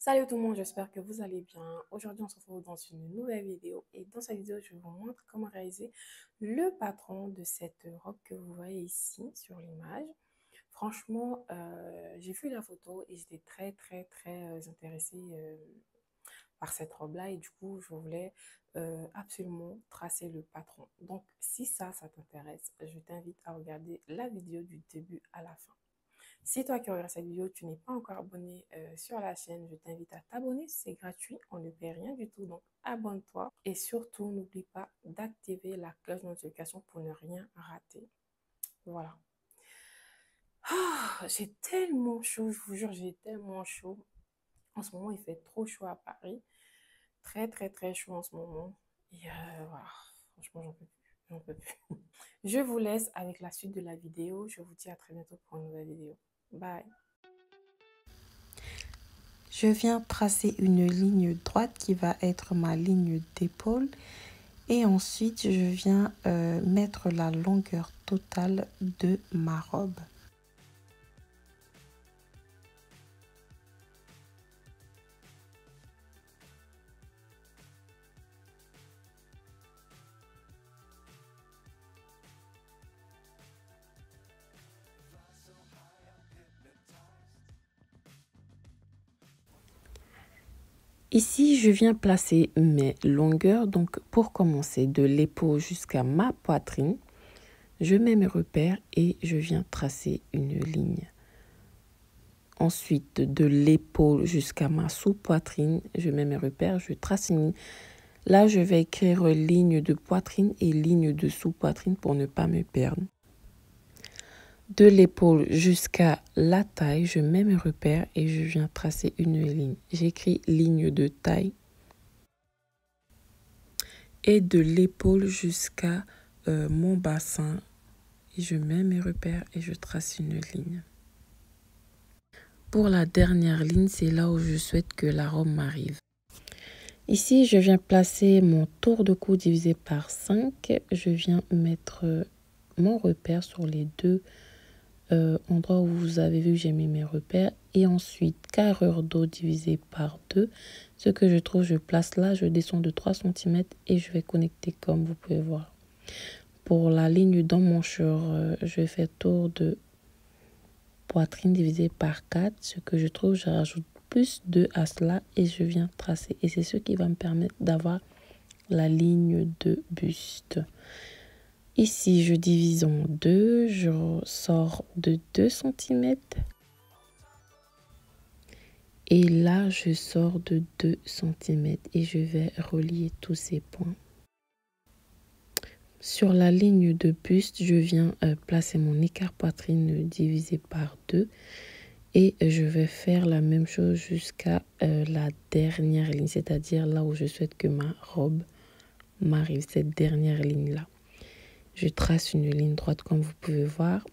Salut tout le monde, j'espère que vous allez bien. Aujourd'hui, on se retrouve dans une nouvelle vidéo et dans cette vidéo, je vous montre comment réaliser le patron de cette robe que vous voyez ici sur l'image. Franchement, j'ai vu la photo et j'étais très intéressée par cette robe-là et du coup, je voulais absolument tracer le patron. Donc, si ça t'intéresse, je t'invite à regarder la vidéo du début à la fin. Si toi qui regardes cette vidéo, tu n'es pas encore abonné sur la chaîne, je t'invite à t'abonner, c'est gratuit, on ne paie rien du tout, donc abonne-toi. Et surtout, n'oublie pas d'activer la cloche de notification pour ne rien rater. Voilà. Ah, j'ai tellement chaud, je vous jure, j'ai tellement chaud. En ce moment, il fait trop chaud à Paris. Très chaud en ce moment. Et voilà, franchement, j'en peux plus. J'en peux plus. Je vous laisse avec la suite de la vidéo. Je vous dis à très bientôt pour une nouvelle vidéo. Bye. Je viens tracer une ligne droite qui va être ma ligne d'épaule et ensuite je viens mettre la longueur totale de ma robe. Ici, je viens placer mes longueurs. Donc, pour commencer, de l'épaule jusqu'à ma poitrine, je mets mes repères et je viens tracer une ligne. Ensuite, de l'épaule jusqu'à ma sous-poitrine, je mets mes repères, je trace une ligne. Là, je vais écrire ligne de poitrine et ligne de sous-poitrine pour ne pas me perdre. De l'épaule jusqu'à la taille, je mets mes repères et je viens tracer une ligne. J'écris ligne de taille. Et de l'épaule jusqu'à mon bassin, et je mets mes repères et je trace une ligne. Pour la dernière ligne, c'est là où je souhaite que la robe m'arrive. Ici, je viens placer mon tour de cou divisé par 5. Je viens mettre mon repère sur les deux endroits où vous avez vu que j'ai mis mes repères. Et ensuite, carrure d'eau divisé par 2. Ce que je trouve, je place là, je descends de 3 cm et je vais connecter comme vous pouvez voir. Pour la ligne d'emmanchure, je fais tour de poitrine divisé par 4. Ce que je trouve, je rajoute plus 2 à cela et je viens tracer. Et c'est ce qui va me permettre d'avoir la ligne de buste. Ici, je divise en 2. Je sors de 2 cm. Et là, je sors de 2 cm et je vais relier tous ces points. Sur la ligne de buste, je viens placer mon écart poitrine divisé par 2 et je vais faire la même chose jusqu'à la dernière ligne, c'est-à-dire là où je souhaite que ma robe m'arrive, cette dernière ligne-là. Je trace une ligne droite comme vous pouvez voir.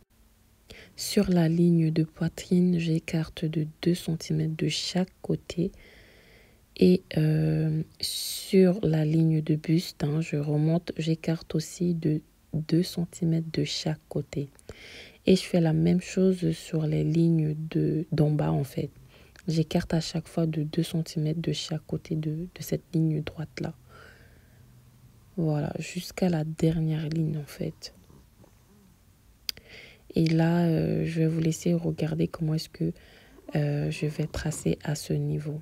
Sur la ligne de poitrine, j'écarte de 2 cm de chaque côté. Et sur la ligne de buste, je remonte, j'écarte aussi de 2 cm de chaque côté. Et je fais la même chose sur les lignes d'en bas en fait. J'écarte à chaque fois de 2 cm de chaque côté de cette ligne droite là. Voilà, jusqu'à la dernière ligne en fait. Et là, je vais vous laisser regarder comment est-ce que je vais tracer à ce niveau.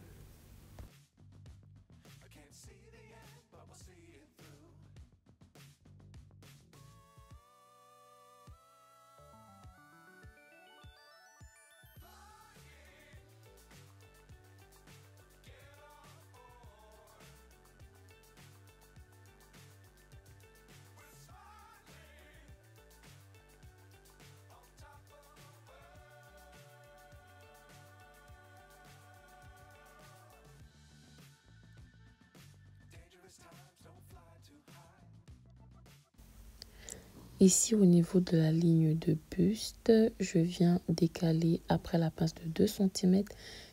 Ici, au niveau de la ligne de buste, je viens décaler après la pince de 2 cm.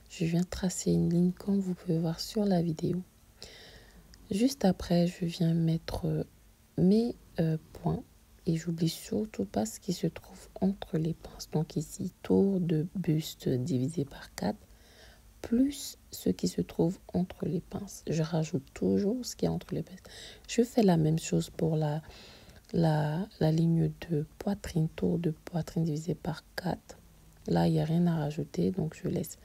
Je viens tracer une ligne comme vous pouvez voir sur la vidéo. Juste après, je viens mettre mes points. Et j'oublie surtout pas ce qui se trouve entre les pinces. Donc ici, tour de buste divisé par 4. plus ce qui se trouve entre les pinces. Je rajoute toujours ce qui est entre les pinces. Je fais la même chose pour la ligne de poitrine, tour de poitrine divisé par 4. Là, il n'y a rien à rajouter, donc je laisse.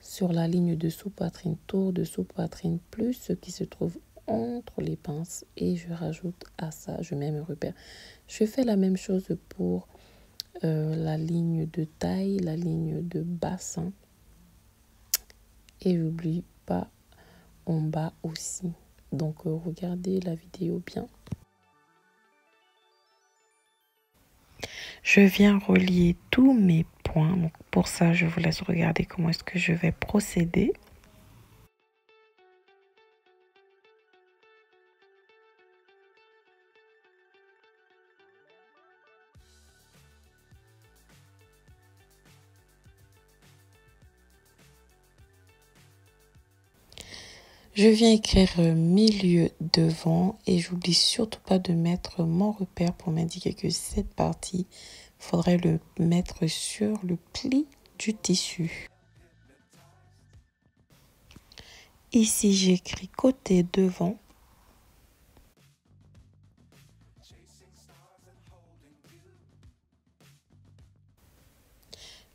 Sur la ligne de sous-poitrine, tour de sous-poitrine, plus ce qui se trouve entre les pinces. Et je rajoute à ça, je mets mes repères. Je fais la même chose pour la ligne de taille, la ligne de bassin. Et n'oublie pas en bas aussi. Donc, regardez la vidéo bien. Je viens relier tous mes points. Donc, pour ça, je vous laisse regarder comment est-ce que je vais procéder. Je viens écrire milieu devant et j'oublie surtout pas de mettre mon repère pour m'indiquer que cette partie, il faudrait le mettre sur le pli du tissu. Ici, j'écris côté devant.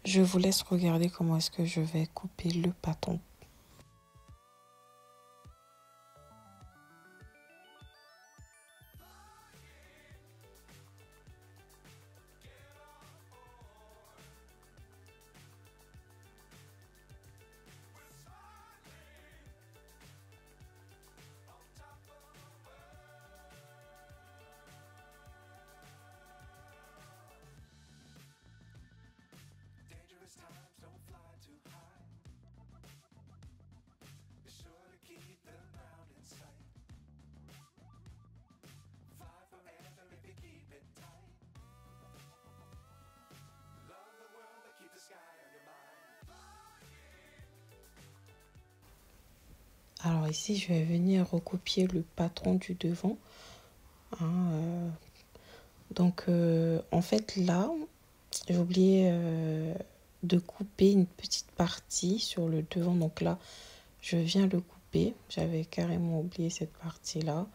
Je vous laisse regarder comment est-ce que je vais couper le patron. Alors ici, je vais venir recopier le patron du devant. Donc, en fait, là, j'ai oublié de couper une petite partie sur le devant. Donc là, je viens le couper. J'avais carrément oublié cette partie-là.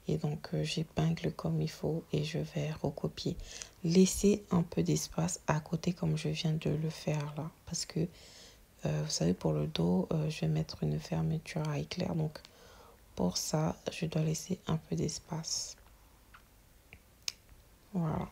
Et donc, j'épingle comme il faut et je vais recopier. Laissez un peu d'espace à côté comme je viens de le faire là. Parce que vous savez, pour le dos, je vais mettre une fermeture à éclair. Donc, pour ça, je dois laisser un peu d'espace. Voilà.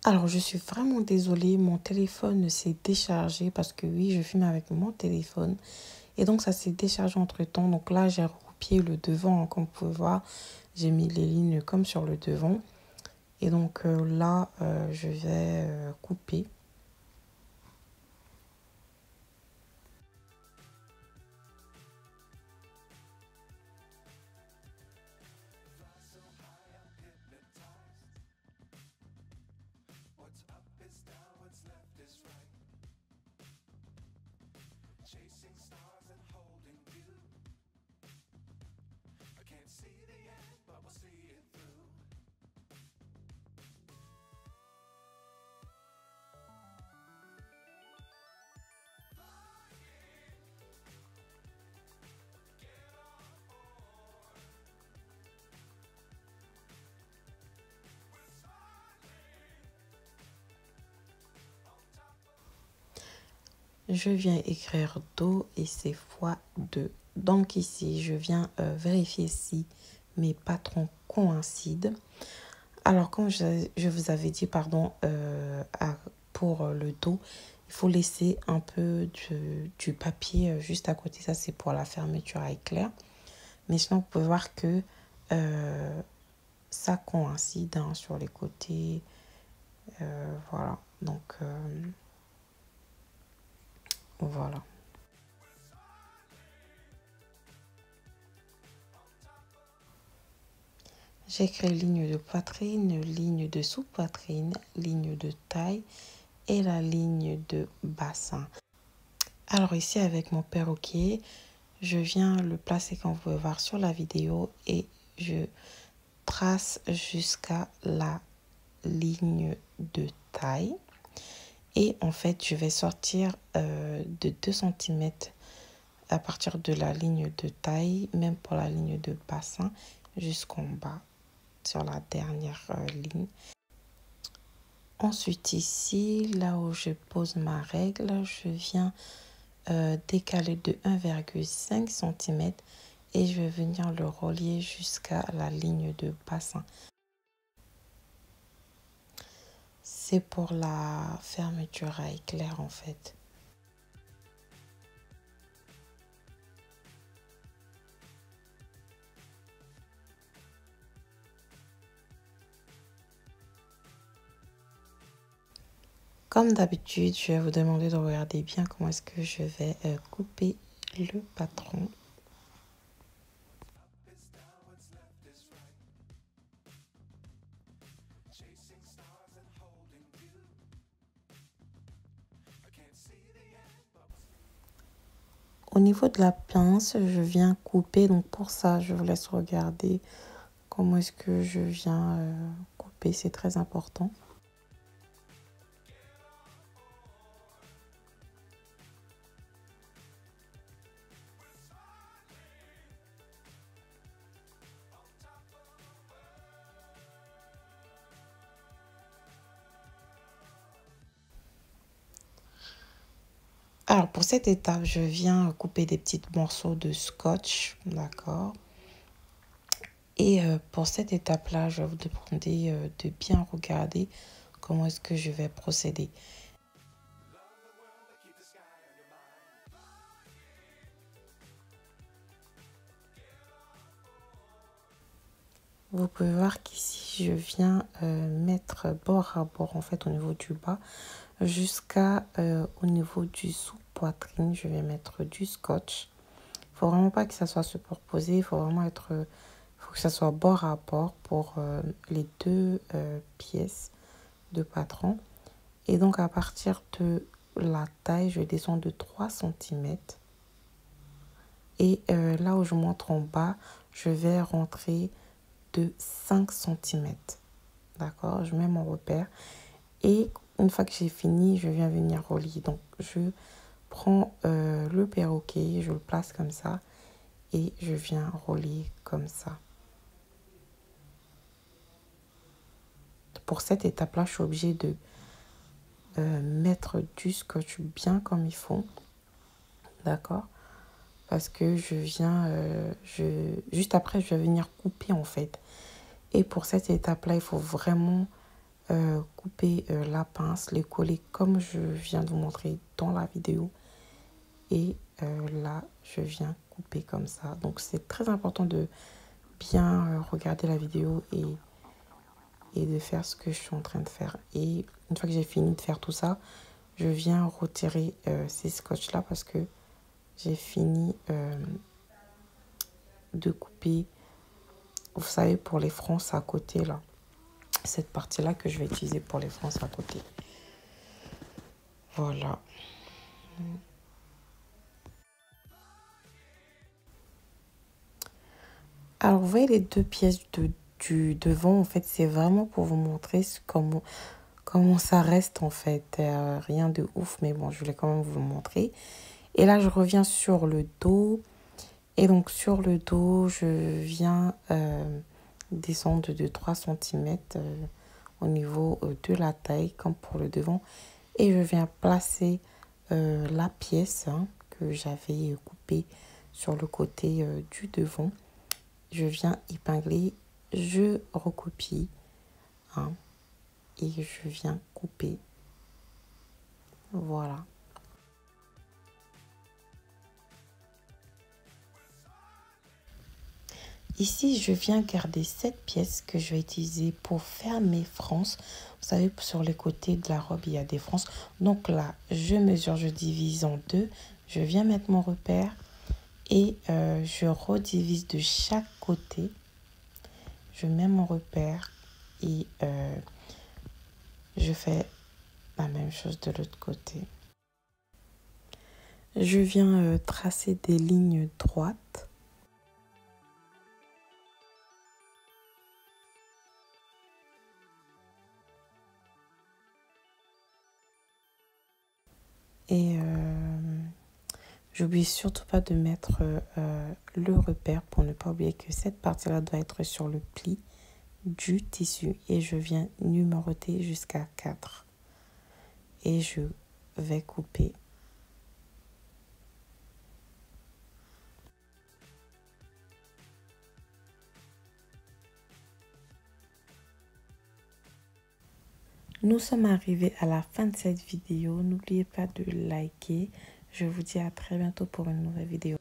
Alors, je suis vraiment désolée. Mon téléphone s'est déchargé parce que oui, je filme avec mon téléphone. Et donc, ça s'est déchargé entre-temps. Donc là, j'ai recopié le devant. Comme vous pouvez voir, j'ai mis les lignes comme sur le devant. Et donc là, je vais couper. Je viens écrire dos et c'est fois 2. Donc ici, je viens vérifier si mes patrons coïncident. Alors, comme je vous avais dit, pardon, pour le dos, il faut laisser un peu du papier juste à côté. Ça, c'est pour la fermeture à éclair. Mais sinon, vous pouvez voir que ça coïncide hein, sur les côtés. Voilà. Donc, voilà. J'écris ligne de poitrine, ligne de sous-poitrine, ligne de taille et la ligne de bassin. Alors ici avec mon perroquet, je viens le placer comme vous pouvez voir sur la vidéo et je trace jusqu'à la ligne de taille. Et en fait, je vais sortir de 2 cm à partir de la ligne de taille, même pour la ligne de bassin, jusqu'en bas, sur la dernière ligne. Ensuite ici, là où je pose ma règle, je viens décaler de 1,5 cm et je vais venir le relier jusqu'à la ligne de bassin. C'est pour la fermeture à éclair en fait. Comme d'habitude, je vais vous demander de regarder bien comment est-ce que je vais couper le patron. Au niveau de la pince, je viens couper. Donc pour ça, je vous laisse regarder comment est-ce que je viens couper. C'est très important. Alors pour cette étape, je viens couper des petits morceaux de scotch, d'accord. Et pour cette étape-là, je vais vous demander de bien regarder comment est-ce que je vais procéder. Vous pouvez voir qu'ici, je viens mettre bord à bord en fait au niveau du bas jusqu'à au niveau du sous-poitrine. Je vais mettre du scotch. Il faut vraiment pas que ça soit superposé. Il faut vraiment être, faut que ça soit bord à bord pour les deux pièces de patron. Et donc à partir de la taille, je descends de 3 cm. Et là où je montre en bas, je vais rentrer de 5 cm. D'accord, je mets mon repère. Et une fois que j'ai fini, je viens venir relier. Donc je prends le perroquet, je le place comme ça. Et je viens relier comme ça. Pour cette étape-là, je suis obligée de mettre du scotch bien comme il faut. D'accord? Parce que je viens, juste après, je vais venir couper en fait. Et pour cette étape-là, il faut vraiment couper la pince, les coller comme je viens de vous montrer dans la vidéo. Et là, je viens couper comme ça. Donc, c'est très important de bien regarder la vidéo et de faire ce que je suis en train de faire. Et une fois que j'ai fini de faire tout ça, je viens retirer ces scotch-là parce que j'ai fini de couper, vous savez, pour les fronces à côté, là. Cette partie-là que je vais utiliser pour les fronces à côté. Voilà. Alors, vous voyez les deux pièces du devant, en fait, c'est vraiment pour vous montrer comment ça reste, en fait. Rien de ouf, mais bon, je voulais quand même vous le montrer. Et là, je reviens sur le dos. Et donc, sur le dos, je viens descendre de 3 cm au niveau de la taille, comme pour le devant. Et je viens placer la pièce que j'avais coupée sur le côté du devant. Je viens épingler, je recopie et je viens couper. Voilà. Ici, je viens garder cette pièce que je vais utiliser pour faire mes fronces. Vous savez, sur les côtés de la robe, il y a des fronces. Donc là, je mesure, je divise en deux. Je viens mettre mon repère et je redivise de chaque côté. Je mets mon repère et je fais la même chose de l'autre côté. Je viens tracer des lignes droites. Et j'oublie surtout pas de mettre le repère pour ne pas oublier que cette partie-là doit être sur le pli du tissu. Et je viens numéroter jusqu'à 4. Et je vais couper. Nous sommes arrivés à la fin de cette vidéo. N'oubliez pas de liker. Je vous dis à très bientôt pour une nouvelle vidéo.